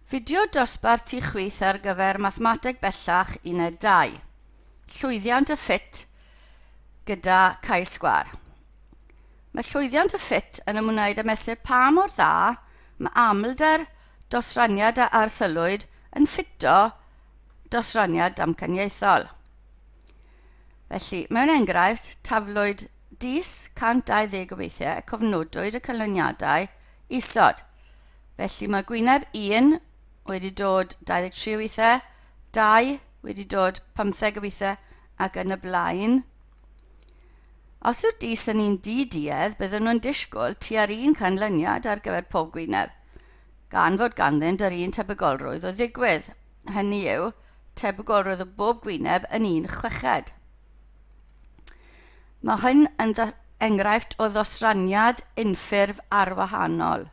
Fideo dosbarth i chwith ar gyfer mathemateg bellach 1-2. Llwyddiant y ffit gyda cais sgwar. Mae llwyddiant y ffit yn ymwneud â mesur pa mor dda mae amlder dosraniad a arsylwyd yn ffito dosraniad damcaniaethol. Felly, mewn enghraifft, taflwyd dis 120 o weithiau a cofnodwyd y canlyniadau isod. Felly mae gwyneb 1 wedi dod 23 o weithiau, 2 wedi dod 15 o weithiau ac yn y blaen. Os yw'r dis yn un duedd, byddwn nhw'n disgwyl tua'r un canlyniad ar gyfer pob gwyneb, gan fod ganddynt yr un tebygolrwydd o ddigwydd. Hynny yw, tebygolrwydd o bob gwyneb yn un chweched. Mae hyn yn enghraifft o ddosraniad unffurf arwahanol.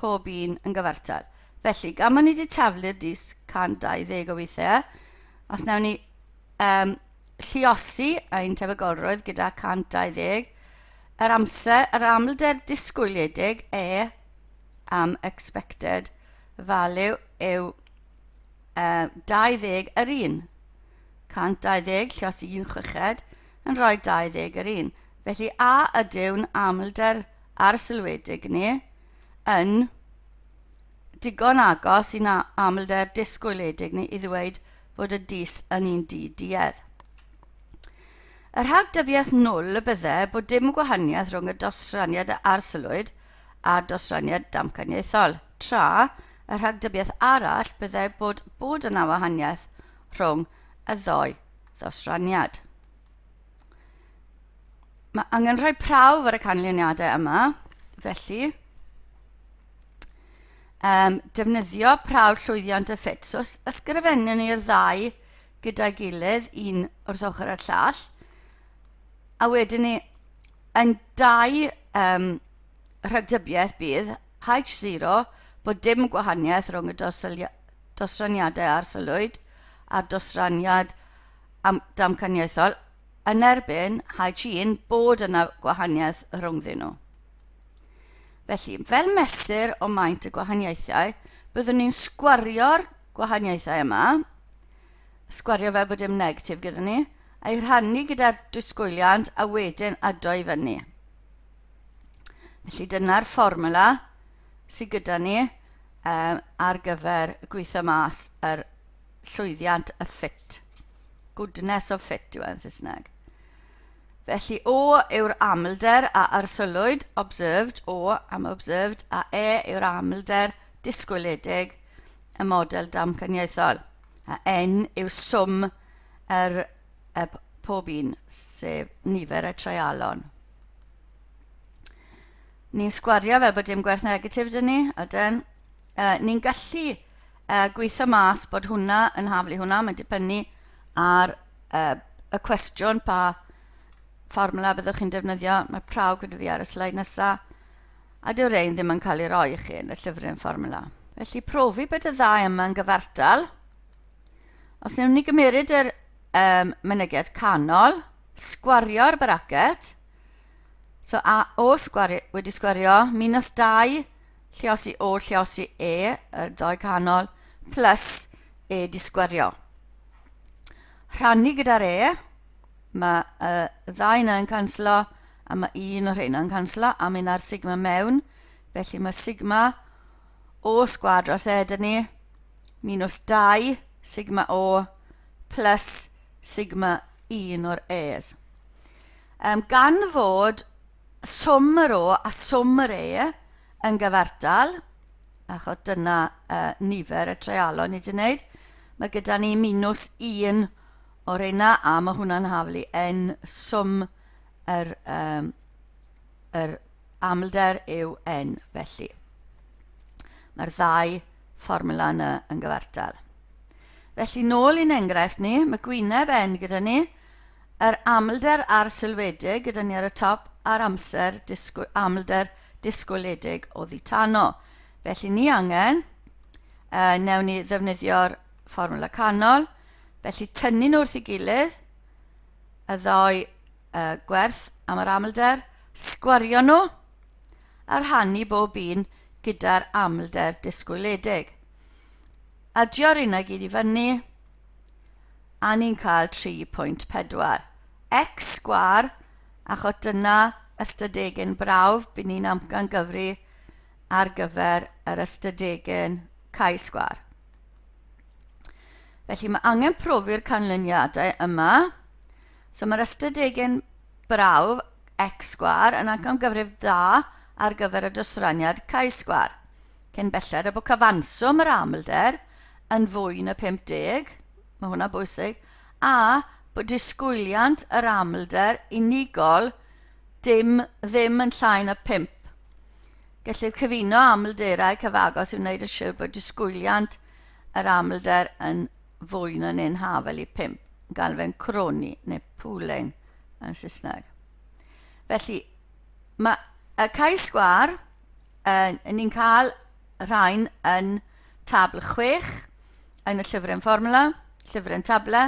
Pob un yn gyfartal. Felly, gan ma'n ni wedi taflu'r dis 120 o weithiau, os nawn ni lluosi ein tebygolrwydd gyda 120, yr amlder disgwyliedig am expected value yw 20 yr un. 120 lluosi 1 chweched yn rhoi 20 yr un. Felly a ydyw'n amlder arsylwedig ni yn digon agos i'n amlder disgwyliedig ni i ddweud fod y dis yn un duedd. Yr rhagdybiaeth 0 y bydde bod dim gwahaniaeth rhwng y dosraniad arsylwyd a dosraniad damcaniaethol, tra y rhagdybiaeth arall bydde bod yna wahaniaeth rhwng y ddoi ddosraniad. Mae angen rhoi prawf ar y canlyniadau yma, felly defnyddio prawf llwyddiant y ffit. So, ysgrifennwn ni'r ddau gyda'i gilydd, un wrth ochr y llall, a wedyn ni yn dau rhagdybiaeth bydd H0 bod dim gwahaniaeth rhwng y dosraniadau arsylwyd a dosraniad damcaniaethol yn erbyn H1 bod yna gwahaniaeth rhwngddyn nhw. Felly, fel mesur o maint y gwahaniaethau, byddwn ni'n sgwario'r gwahaniaethau yma, sgwario fel bod dim negatif gyda ni, a'i rhannu gyda'r disgwyliant a wedyn addo i fyny. Felly, dyna'r fformula sydd gyda ni ar gyfer gweithio mas yr llwyddiant y ffit. Goodness of fit yw e'n Saesneg. Felly, O yw'r amlder a arsylwyd, observed, O am observed, a yw'r amlder disgwyliedig, y model damcaniaethol. A N yw swm pob un, sef nifer y treialon. Ni'n sgwario fel bod dim gwerth negatif dyn ni, ydyn. Ni'n gallu gweithio mas bod hwnna yn haflu hwnna, mae'n dibynnu ar y cwestiwn pa fformula byddwch chi'n defnyddio. Mae prawf gyda fi ar y sleid nesaf, a dyw rein ddim yn cael ei roi i chi yn y llyfryn fformula. Felly profi bod y ddau yma yn gyfartal. Os wnawn ni gymeryd yr mynegiad canol, sgwario'r bracet, so O wedi sgwario, minus 2, lluosi O, lluosi yr ddoi canol, plus di sgwario. Rhannu gyda'r mae ddau yna yn canslo, a mae un o'r hyn yn canslo, a mynd ar sigma mewn. Felly mae sigma O sgwad dros dyn ni, minus 2 sigma O, plus sigma 1 o'r E's. Gan fod swm yr O a swm yr yn gyfartal, achos dyna nifer y treialon i wneud, mae gyda ni minus 1 o'r una, a mae hwnna'n haflu N swm yr amlder yw N, felly. Mae'r ddau fformula yna yn gyfartal. Felly, nôl i'n enghraifft ni, mae gwyneb N gyda ni, yr amlder arsylwedig gyda ni ar y top, a'r amlder disgwyliedig o dditano. Felly, ni angen, newn ni ddefnyddio'r fformula canol, felly tynnu nhw wrth ei gilydd, y ddoi gwerth am yr amlder, sgwario nhw, a rhannu bob un gyda'r amlder disgwyliedig. Adio'r unna gyd i fyny, a ni'n cael 3.4. X sgwar, achos dyna ystadegyn brawf bydd ni'n amcangyfri ar gyfer yr ystadegyn chi sgwar. Felly mae angen profi'r canlyniadau yma. So mae'r ystadegyn brawf x sgwar yn amcangyfrif da ar gyfer y dosraniad chi sgwar. Cyn belled y bod cyfanswm yr amlder yn fwy na 50, mae hwnna bwysig, a bod disgwyliant yr amlder unigol ddim yn llai na 5. Gellir cyfuno amlderau cyfagos i wneud yn siŵr bod disgwyliant yr amlder yn fwy na neu'n hafel i 5. Gael fe'n croni neu pooling yn Saesneg. Felly, mae y chi sgwar, ni'n cael rhain yn tabl 6 yn y llyfrau fformula, llyfrau tabla,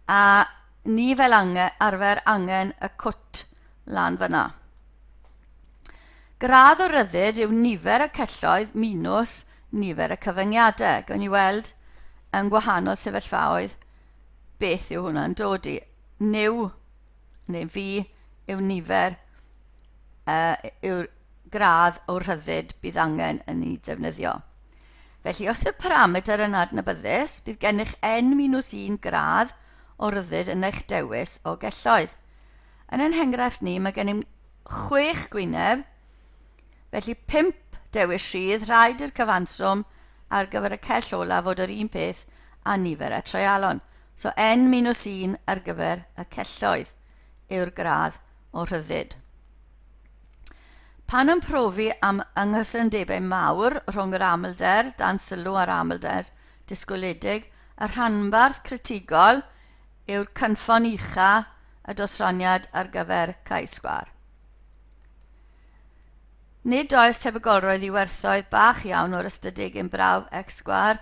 a ni fel arfer angen y cwt lan fyna. Gradd o ryddid yw nifer y celloedd minus nifer y cyfyngiadau. Gawn ni weld yn gwahanol sefyllfaoedd beth yw hwnna'n dod i. Neu fi yw nifer yw'r gradd o ryddid bydd angen yn ei ddefnyddio. Felly, os yw'r parameter yn adnabyddus, bydd gennych n-1 gradd o ryddid yn eich dewis o gelloedd. Yn enghraifft ni, mae gennym 6 gwyneb, felly 5 dewis rhydd, rhaid i'r cyfanswm ar gyfer y cell ola fod yr un peth a nifer y treialon. So n-1 ar gyfer y celloedd yw'r gradd o ryddid. Pan yn profi am ynghysyndebau mawr rhwng yr amlder, dan sylw ar amlder disgwyliedig, y rhanbarth critigol yw'r cynffon ucha y dosraniad ar gyfer chi sgwar. Nid oes tebygolroedd i werthoedd bach iawn o'r ystadegyn brawf x sgwar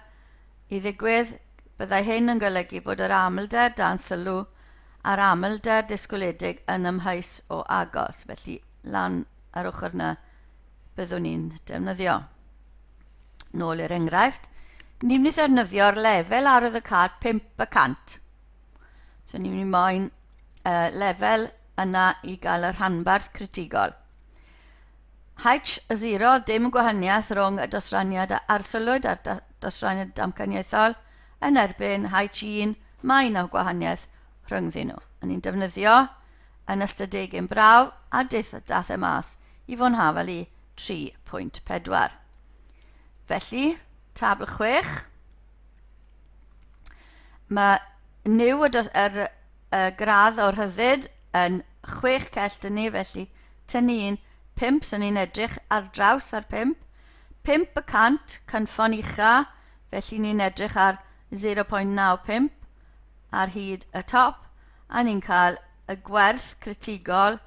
i ddigwydd, byddai hyn yn golygu bod yr amlder dan sylw a'r amlder disgwyliedig yn ymhys o agos, felly lan ar ochr yna byddwn ni'n defnyddio. Nôl i'r enghraifft, ni'n mynd i ddefnyddio'r lefel arwydd y cad 5%. So ni'n mynd i moyn lefel yna i gael y rhanbarth critigol. H0 dim gwahaniaeth rhwng y dosraniad arsylwyd a'r dosraniad damcaniaethol yn erbyn H1 mae yna gwahaniaeth rhyngddyn nhw. Ni'n defnyddio yn ystadegyn brawf a dath e mas i fod yn hafel i 3.4. Felly, tabl 6, mae niw y gradd o rhyddid yn 6 cell dyn ni, felly tynnu'n 5, so ni'n edrych ar draws ar 5. 5% cynffon ucha, felly ni'n edrych ar 0.95 ar hyd y top, a ni'n cael y gwerth critigol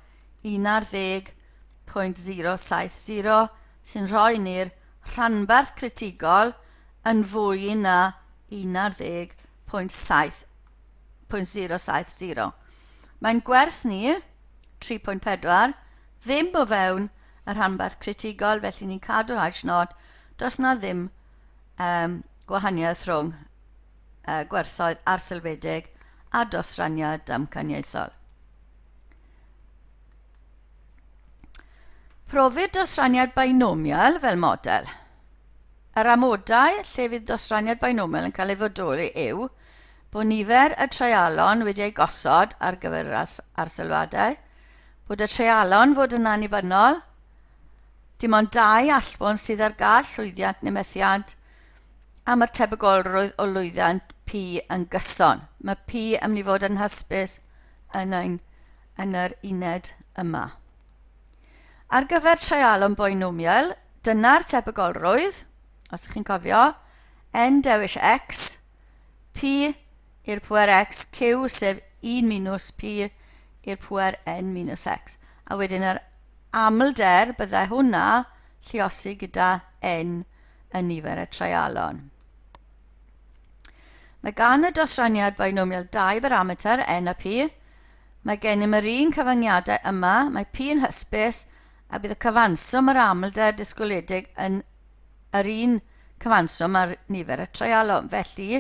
11.070 sy'n rhoi ni'r rhanbarth critigol yn fwy na 11.070. Mae'n gwerth ni, 3.4, ddim o fewn y rhanbarth critigol, felly ni'n cadw H0, does na ddim gwahaniaeth rhwng gwerthoedd arsylwedig a dosraniad damcaniaethol. Profid dosraniad binomial fel model. Yr amodau lle fydd dosraniad binomial yn cael ei fodoli yw bod nifer y treialon wedi ei gosod ar gyfer arsylwadau, bod y treialon fod yn annibynnol, dim ond 2 allbwn sydd ar gael llwyddiant neu methiant, a mae'r tebygolrwydd o lwyddiant P yn gyson. Mae P yn mynd i fod yn hysbys yn yr uned yma. Ar gyfer treialon binomial, dyna'r tebygolrwydd, os ydych chi'n cofio, n dewis x, p i'r pŵer x, q sef 1 minus p i'r pŵer n minus x. A wedyn yr amlder byddai hwnna lluosi gyda n yn nifer y treialon. Mae gan y dosraniad binomial 2 parameter n a p. Mae gennym yr un cyfyngiadau yma, mae p yn hysbys, a bydd y cyfanswm yr amlder disgwyliedig yn yr un cyfanswm ar nifer y treialon. Felly,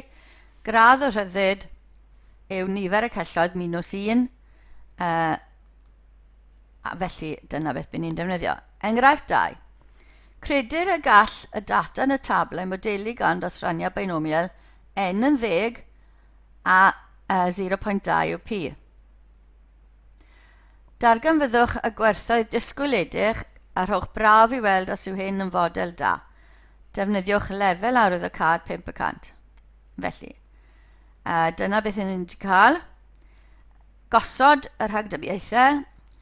gradd y rhyddid yw nifer y celloedd minus 1, a felly dyna beth bydd ni'n defnyddio. Enghraifft 2. Credir y gall y data yn y tablau modelu gan dosraniad binomial n yn 10 a 0.2 yw p. Darganfyddwch y gwerthoedd disgwyliedig a rhowch braf i weld os yw hyn yn fodel da. Defnyddiwch lefel arwyddocâd 5%. Felly, dyna beth ni'n cael. Gosod y rhagdybiaethau.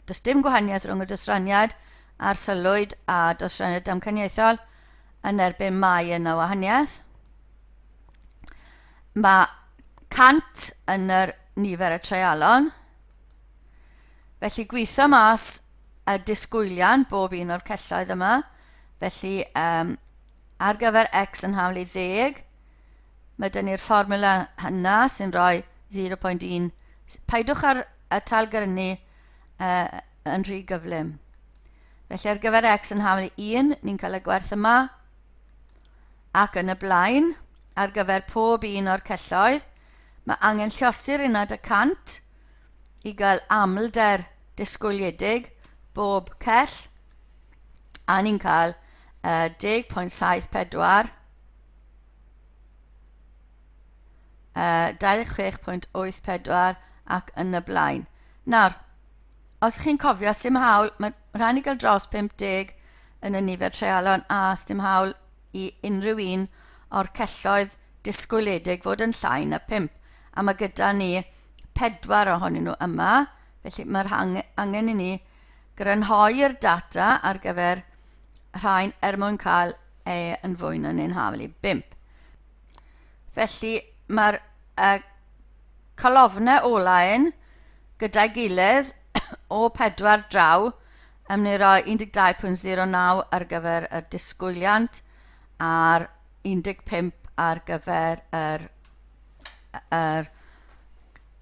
Does dim gwahaniaeth rhwng y dosraniad a'r sylwyd a dosraniad damcaniaethol yn erbyn mai yna wahaniaeth. Mae 100 yn yr nifer y treialon. Felly gweithio mas y disgwyliant bob un o'r celloedd yma. Felly ar gyfer x yn haflu 10, mae dyn ni'r fformula hynna sy'n rhoi 0.1. Paidwch ar y talgyrnu yn rhy gyflym. Felly ar gyfer x yn haflu 1, ni'n cael y gwerth yma. Ac yn y blaen, ar gyfer pob un o'r celloedd, mae angen llosur uned y 100 i gael amlder disgwyliedig bob cell. A ni'n cael 10.74, 26.84 ac yn y blaen. Nawr, os chi'n cofio, sdim hawl, mae rhaid ni gael dros 50 yn y nifer treialon a sdim hawl i unrhyw un o'r celloedd disgwyliedig fod yn llai na 5. A mae gyda ni 4 ohonyn nhw yma, felly mae'r angen i ni grynhoi'r data ar gyfer rhain mwyn cael yn fwy na ni'n haflu 5. Felly mae'r colofnau olaen gyda'i gilydd o 4 draw yn mynd i roi 12.09 ar gyfer y disgwyliant a'r 15 ar gyfer yr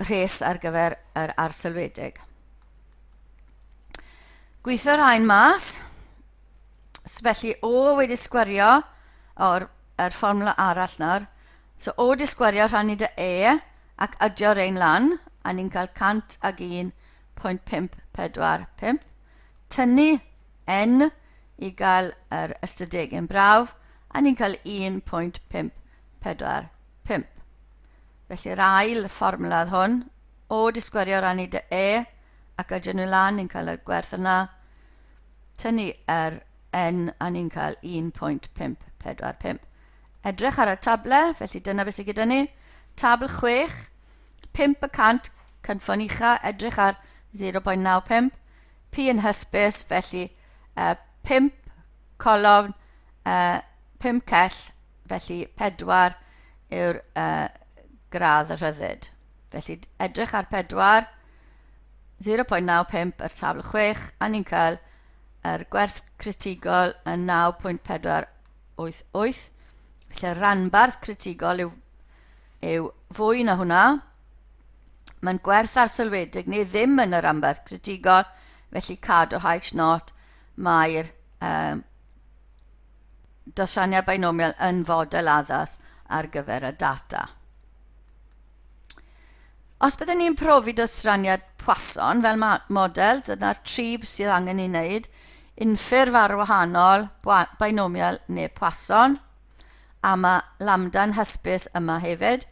rhes ar gyfer yr arsylwedig. Gweithio'r rhain mas. Felly o wedi sgwario o'r fformula arall nawr. So o wedi sgwario rhan i dy ac adio'r ein lan a ni'n cael 101.545. Tynnu n i gael yr ystadegyn brawf a ni'n cael 1.545. Felly'r ail fformulað hwn, o disgwario ran i dy ac adio nhw lan, ni'n cael y gwerth yna. Tynnu yr n a ni'n cael 1.545. Edrych ar y table, felly dyna beth sydd gyda ni. Tabl 6, 5% cynffon ucha, edrych ar 0.95. P yn hysbys, felly 5 colofn, 5 cell, felly 4 yw'r gradd y rhyddid. Felly edrych ar 4, 0.95 yr tabl 6, a ni'n cael yr gwerth critigol yn 9.488. Felly ranbarth critigol yw fwy na hwnna. Mae'n gwerth arsylwedig neu ddim yn y ranbarth critigol, felly cadw H naught mae'r dosraniad binomial yn fodel addas ar gyfer y data. Os byddwn ni'n profi dosraniad Poisson fel model, dyna'r tri sydd angen i wneud, unffurf ar wahanol, binomial neu Poisson, a mae lambda'n hysbys yma hefyd.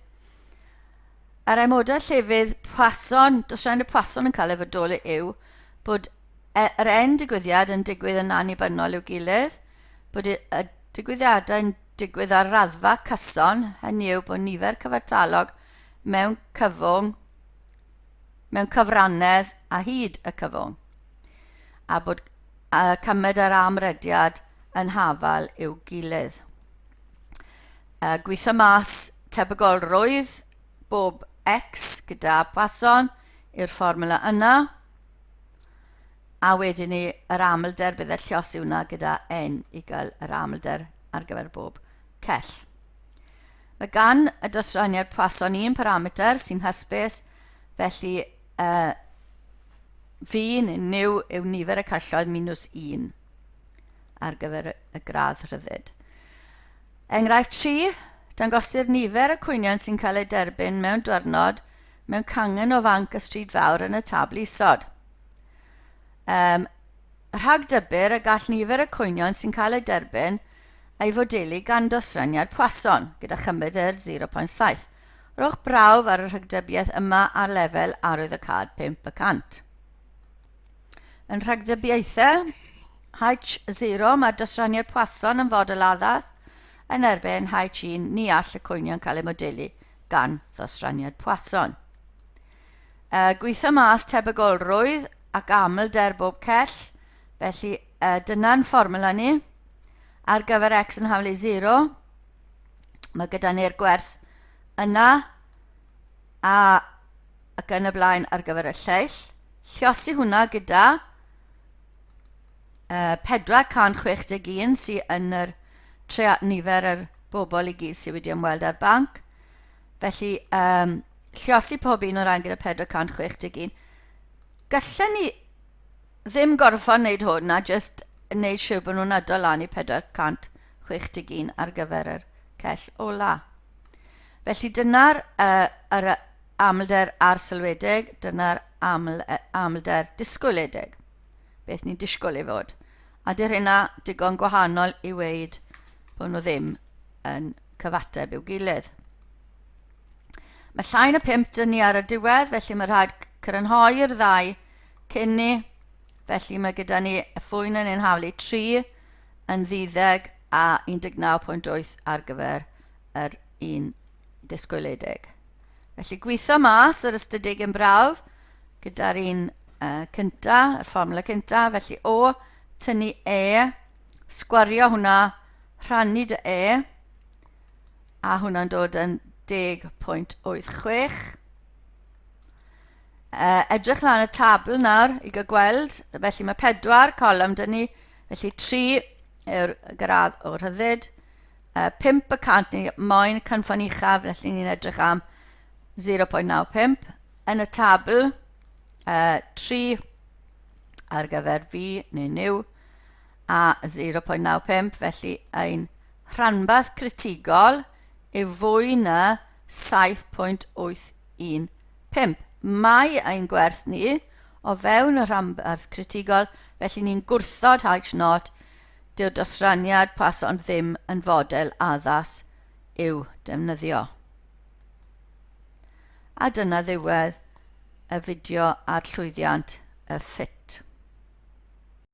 Yr model llefydd Poisson, dosraniad Poisson yn cael ei fodoli yw bod yr digwyddiad yn digwydd yn annibynnol i'w gilydd, bod y digwyddiadau yn digwydd ar raddfa cyson, hynny yw bod nifer cyfartalog mewn cyfwng, mewn cyfrannedd a hyd y cyfwng, a bod cymed yr amrydiad yn hafal i'w gilydd. Gweithio mas tebygolrwydd bob x gyda Poisson i'r fformula yna, a wedyn ni yr amlder byddai'r llosi hwnna gyda n i gael yr amlder ar gyfer bob cell. Mae gan y dosraniad Poisson un parameter sy'n hysbys, felly fi yw nifer y celloedd minus 1 ar gyfer y gradd rhyddid. Enghraifft 3, dangosir nifer y cwynion sy'n cael eu derbyn mewn diwrnod mewn cangen o fanc y stryd fawr yn y tabl isod. Rhagdybir y gall nifer y cwynion sy'n cael eu derbyn ei fodelu gan dosraniad Poisson, gyda chymryd 0.7. Rhowch brawf ar y rhagdybiaeth yma ar lefel arwyddocad 5%. Yn rhagdybiaethau H0 mae'r dosraniad Poisson yn fodel addas yn erbyn H1 ni all y cwynion cael eu modelu gan ddosraniad Poisson. Gweithio mas tebygolrwydd ac amlder bob cell, felly dyna'n fformula ni. Ar gyfer x yn haflu 0, mae gyda ni'r gwerth yna ac yn y blaen ar gyfer y lleill. Llosi hwnna gyda 461 sydd yn yr nifer yr bobl i gyd sydd wedi ymweld â'r banc. Felly, llosi pob un o'r rhain gyda 461. Gallen ni ddim gorfod wneud hwn a just wneud siŵr bod nhw'n ydol lan i 461 ar gyfer yr cell ola. Felly dyna'r amlder arsylwedig, dyna'r amlder disgwyledig. Beth ni'n disgwyl i fod. A dy'r hynna digon gwahanol i weid bod nhw ddim yn cyfateb i'w gilydd. Mae llain y 5 dyn ni ar y diwedd, felly mae rhaid crynhoi'r ddau cyn ni. Felly mae gyda ni y ffwyn yn haflu 3 yn 12 a 19.8 ar gyfer yr un disgwyledig. Felly gweithio mas yr ystadeg yn brawf gyda'r un cynta, yr fformula cynta. Felly O tynnu E, sgwario hwnna, rhannu dy E, a hwnna'n dod yn 10.86. Edrych lan y tabl nawr i gweld, felly mae 4 colum dyn ni, felly 3 yw'r gradd o rhyddid, 5% ni moyn cynffon uchaf, felly ni'n edrych am 0.95. Yn y tabl, 3 ar gyfer fi neu niw, a 0.95, felly ein rhanbarth critigol yw fwy na 7.815. Mae ein gwerth ni o fewn y rhanbarth critigol, felly ni'n gwrthod H0, dyw'r dosraniad Poisson ddim yn fodel addas i'w defnyddio. A dyna ddiwedd y fideo ar llwyddiant y ffit.